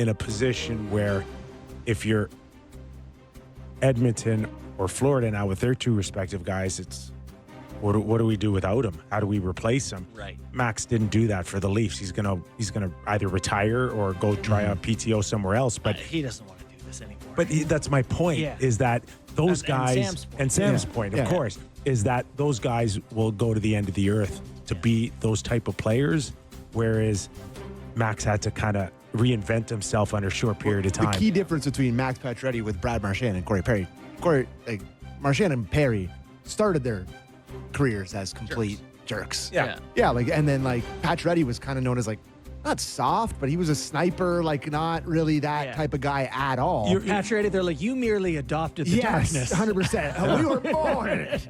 in a position where if you're Edmonton or Florida now with their two respective guys, it's what do we do without him? How do we replace him? Right. Max didn't do that for the Leafs. He's gonna either retire or go try a PTO somewhere else. But he doesn't want to do this anymore. But that's my point. Yeah. Is that those And guys Sam's and point. Sam's point, of course, is that those guys will go to the end of the earth to be those type of players, whereas Max had to kind of reinvent himself under a short period of time. The key difference between Max Pacioretty with Brad Marchand and Corey Perry, Marchand and Perry started their careers as complete jerks. Yeah. And then Pacioretty was kind of known as not soft, but he was a sniper, not really that type of guy at all. Pacioretty, they're like, you merely adopted the darkness. 100%. We were born in it.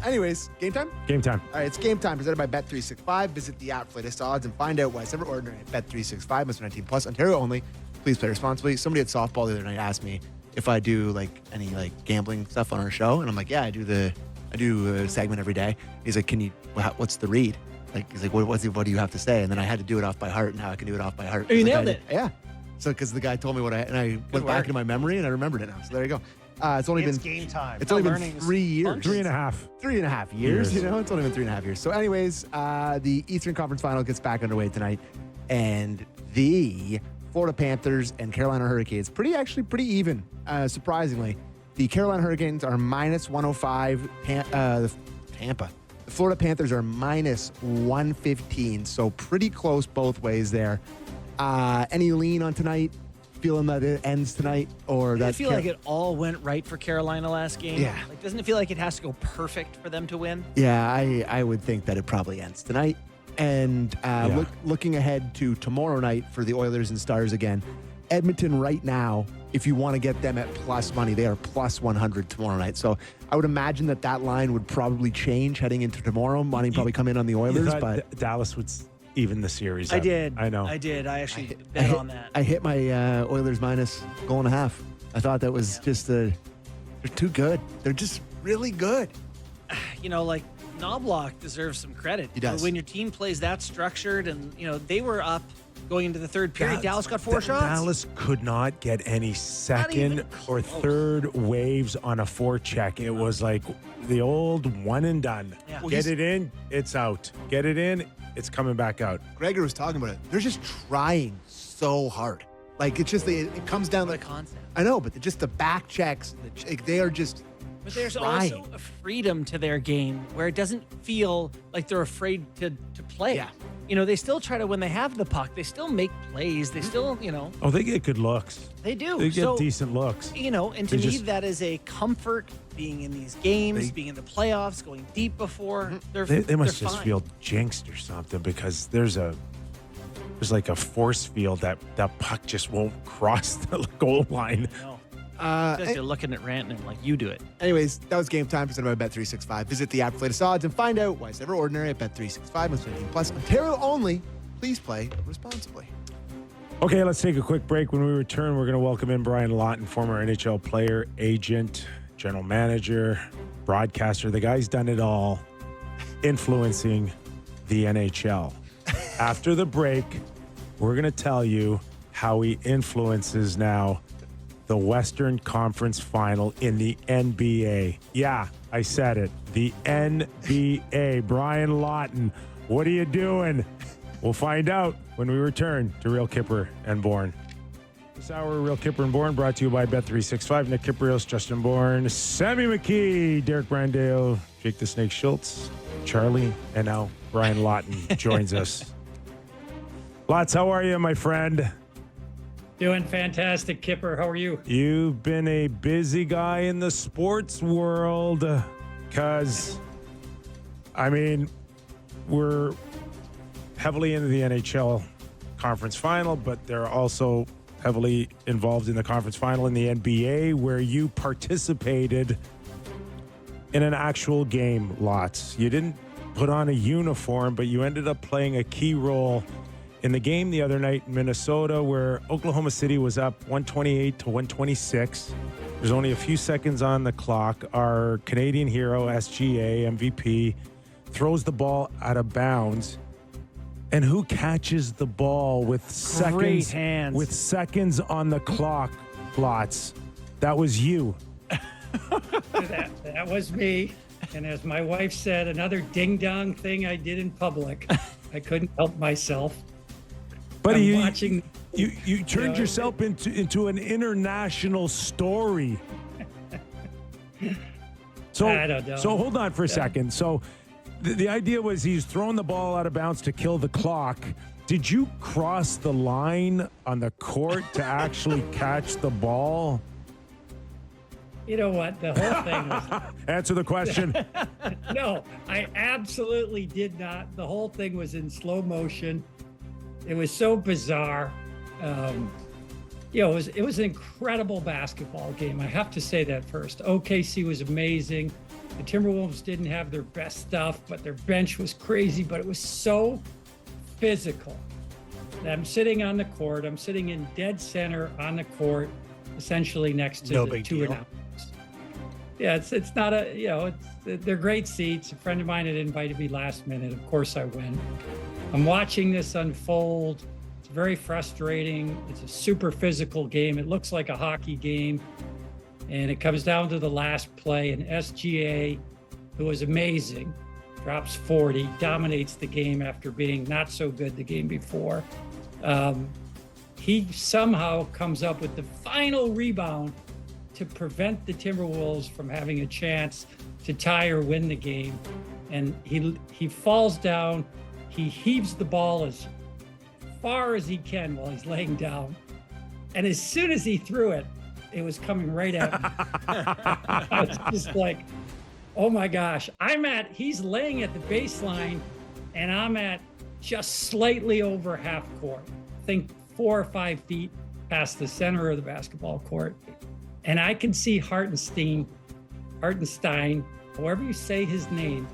Anyways, game time? Game time. All right, it's game time presented by Bet365. Visit the app for latest odds and find out why it's ever ordinary at Bet365. Must be 19 plus, Ontario only. Please play responsibly. Somebody at softball the other night asked me if I do any gambling stuff on our show, and I'm like, yeah, I do a segment every day. He's like, what's the read? He's like, what do you have to say? And then I had to do it off by heart, and now I can do it off by heart. Oh, you nailed it. Yeah. So, because the guy told me and I went back into my memory, and I remembered it now. So there you go. It's only been game time. It's only been 3 years. 3.5. 3.5 years. It's only been 3.5 years. So, anyways, the Eastern Conference Final gets back underway tonight, and the Florida Panthers and Carolina Hurricanes pretty even. Surprisingly, the Carolina Hurricanes are minus 105. Tampa. The Florida Panthers are minus 115. So pretty close both ways there. Any lean on tonight? Feeling that it ends tonight, or I feel like it all went right for Carolina last game. Yeah. Doesn't it feel like it has to go perfect for them to win? Yeah, I would think that it probably ends tonight. And looking ahead to tomorrow night for the Oilers and Stars again, Edmonton right now, if you want to get them at plus money, they are plus 100 tomorrow night. So I would imagine that line would probably change heading into tomorrow. Money probably come in on the Oilers, but Dallas would even the series. I did. I know. I did. I actually bet on that. I hit my Oilers minus goal and a half. I thought that was just they're too good. They're just really good. Knobloch deserves some credit. He does. When your team plays that structured and, they were up going into the third period. Dallas got 4 shots. Dallas could not get any second or third waves on a forecheck. It was like the old one and done. Yeah. Get it in, it's out. Get it in, it's coming back out. Gregor was talking about it. They're just trying so hard. It's just it comes down to the concept. I know, but just the back checks. They are just. But there's trying. also a freedom to their game where it doesn't feel like they're afraid to play. Yeah. They still try to, when they have the puck, they still make plays. They still, Oh, they get good looks. They do. They get decent looks. And to me, that is a comfort being in these games, being in the playoffs, going deep before. They must they're just fine. feel jinxed or something because there's like a force field that puck just won't cross the goal line. No. You're looking at Rantanen like you do it. Anyways, that was game time presented by Bet365. Visit the app for latest odds and find out why it's ever ordinary at Bet365. Must be 18 plus, Ontario only. Please play responsibly. Okay, let's take a quick break. When we return, we're going to welcome in Brian Lawton, former NHL player, agent, general manager, broadcaster. The guy's done it all, influencing the NHL. After the break, we're going to tell you how he influences now the Western Conference Final in the NBA. Yeah, I said it. The NBA. Brian Lawton, what are you doing? We'll find out when we return to Real Kipper and Bourne. This hour, Real Kipper and Bourne, brought to you by Bet365. Nick Kiprios, Justin Bourne, Sammy McKee, Derek Brandale, Jake the Snake Schultz, Charlie, and now Brian Lawton joins us. Lots, how are you, my friend? Doing fantastic, Kipper. How are you? You've been a busy guy in the sports world because, we're heavily into the NHL conference final, but they're also heavily involved in the conference final in the NBA, where you participated in an actual game, Lots. You didn't put on a uniform, but you ended up playing a key role in the game the other night in Minnesota, where Oklahoma City was up 128 to 126. There's only a few seconds on the clock. Our Canadian hero, SGA, MVP, throws the ball out of bounds. And who catches the ball with Great seconds hands. with seconds on the clock, Lots? That was you. That was me. And as my wife said, another ding-dong thing I did in public. I couldn't help myself. But I'm you watching. you turned yourself into an international story. So I don't know. So hold on for a second. So the idea was he's throwing the ball out of bounds to kill the clock. Did you cross the line on the court to actually catch the ball? You know what? The whole thing was. Answer the question. No, I absolutely did not. The whole thing was in slow motion. It was so bizarre. It was an incredible basketball game. I have to say that first. OKC was amazing. The Timberwolves didn't have their best stuff, but their bench was crazy. But it was so physical. I'm sitting on the court. I'm sitting in dead center on the court, essentially next to the two announcers. Yeah, it's not they're great seats. A friend of mine had invited me last minute. Of course I went. I'm watching this unfold. It's very frustrating. It's a super physical game. It looks like a hockey game. And it comes down to the last play, and SGA, who was amazing, drops 40, dominates the game after being not so good the game before. He somehow comes up with the final rebound to prevent the Timberwolves from having a chance to tie or win the game. And he falls down. He heaves the ball as far as he can while he's laying down. And as soon as he threw it, it was coming right at me. I was just like, oh my gosh. He's laying at the baseline, and I'm at just slightly over half court. I think 4 or 5 feet past the center of the basketball court. And I can see Hartenstein, however you say his name,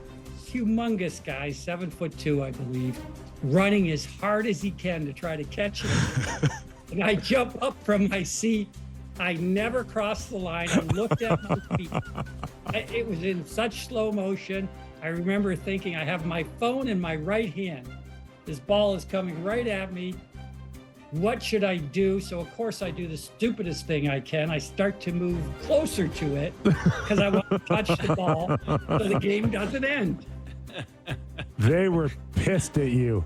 humongous guy, 7'2", I believe, running as hard as he can to try to catch it. And I jump up from my seat. I never crossed the line. I looked at my feet. It was in such slow motion. I remember thinking, I have my phone in my right hand. This ball is coming right at me. What should I do? So, of course, I do the stupidest thing I can. I start to move closer to it because I want to touch the ball so the game doesn't end. They were pissed at you.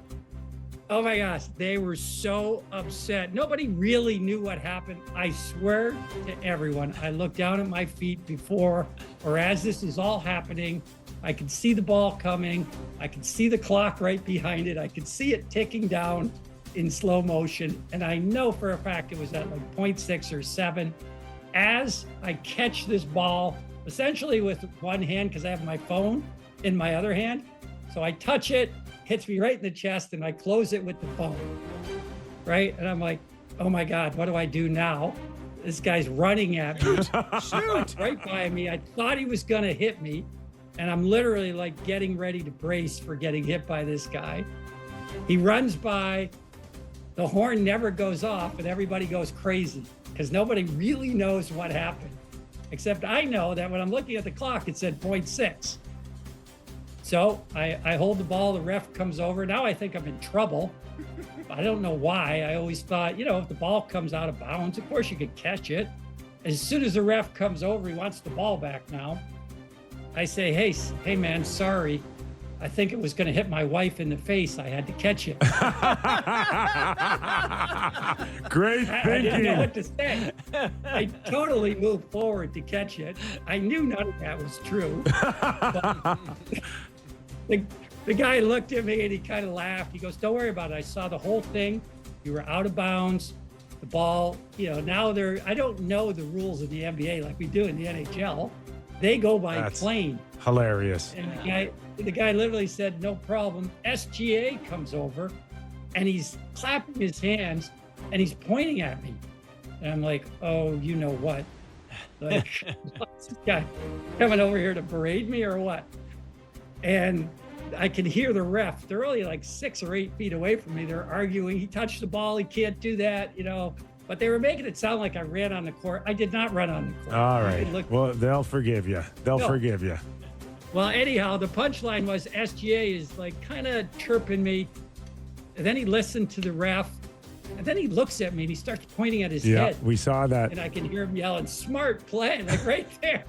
Oh my gosh, they were so upset. Nobody really knew what happened. I swear to everyone, I looked down at my feet before or as this is all happening. I could see the ball coming. I could see the clock right behind it. I could see it ticking down in slow motion. And I know for a fact it was at like 0.6 or 7. As I catch this ball, essentially with one hand, because I have my phone in my other hand. So I touch it, hits me right in the chest, and I close it with the phone, right? And I'm like, oh my God, what do I do now? This guy's running at me. Shoot! Right by me. I thought he was gonna hit me. And I'm literally like getting ready to brace for getting hit by this guy. He runs by, the horn never goes off, and everybody goes crazy because nobody really knows what happened. Except I know that when I'm looking at the clock, it said 0.6. So I hold the ball, the ref comes over. Now I think I'm in trouble. I don't know why. I always thought, if the ball comes out of bounds, of course you could catch it. As soon as the ref comes over, he wants the ball back now. I say, hey man, sorry. I think it was going to hit my wife in the face. I had to catch it. Great thinking. I didn't know what to say. I totally moved forward to catch it. I knew none of that was true. But the guy looked at me and he kind of laughed. He goes, don't worry about it. I saw the whole thing. You were out of bounds. The ball, now I don't know the rules of the NBA like we do in the NHL. They go by plane. Hilarious. And the guy literally said, no problem. SGA comes over and he's clapping his hands and he's pointing at me. And I'm like, oh, you know what? Like, what's this guy coming over here to berate me or what? And I can hear the ref. They're only like 6 or 8 feet away from me. They're arguing. He touched the ball. He can't do that, But they were making it sound like I ran on the court. I did not run on the court. All right. Well, they'll forgive you. They'll forgive you. Well, anyhow, the punchline was SGA is like kind of chirping me. And then he listened to the ref. And then he looks at me and he starts pointing at his Yeah, head. we saw that. And I can hear him yelling, "Smart play," like right there.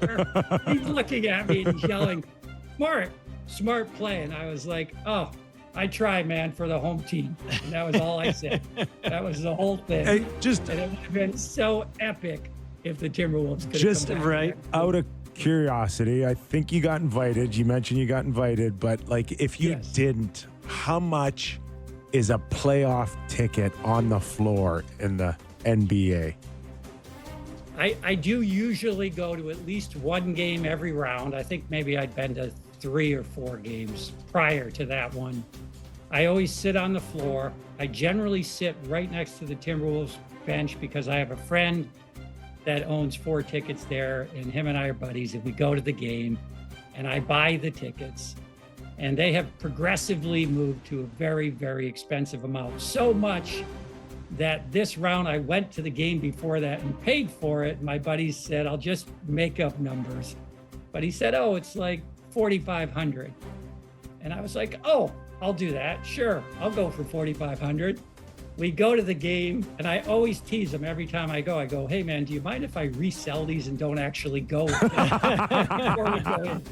He's looking at me and he's yelling, smart play. And I was like, oh, I try, man, for the home team. And that was all I said. That was the whole thing. Hey, And it would have been so epic if the Timberwolves could Just have come back. right out of curiosity, I think you got invited. You mentioned you got invited, but like if you Yes. didn't, how much is a playoff ticket on the floor in the NBA? I do usually go to at least one game every round. I think maybe I'd been to 3 or 4 games prior to that one. I always sit on the floor. I generally sit right next to the Timberwolves bench because I have a friend that owns 4 tickets there, and him and I are buddies, and we go to the game, and I buy the tickets. And they have progressively moved to a very, very expensive amount. So much that this round I went to the game before that and paid for it. My buddies said, I'll just make up numbers. But he said, oh, it's like $4,500. And I was like, oh, I'll do that. Sure, I'll go for $4,500. We go to the game, and I always tease him every time I go, hey, man, do you mind if I resell these and don't actually go before we go in?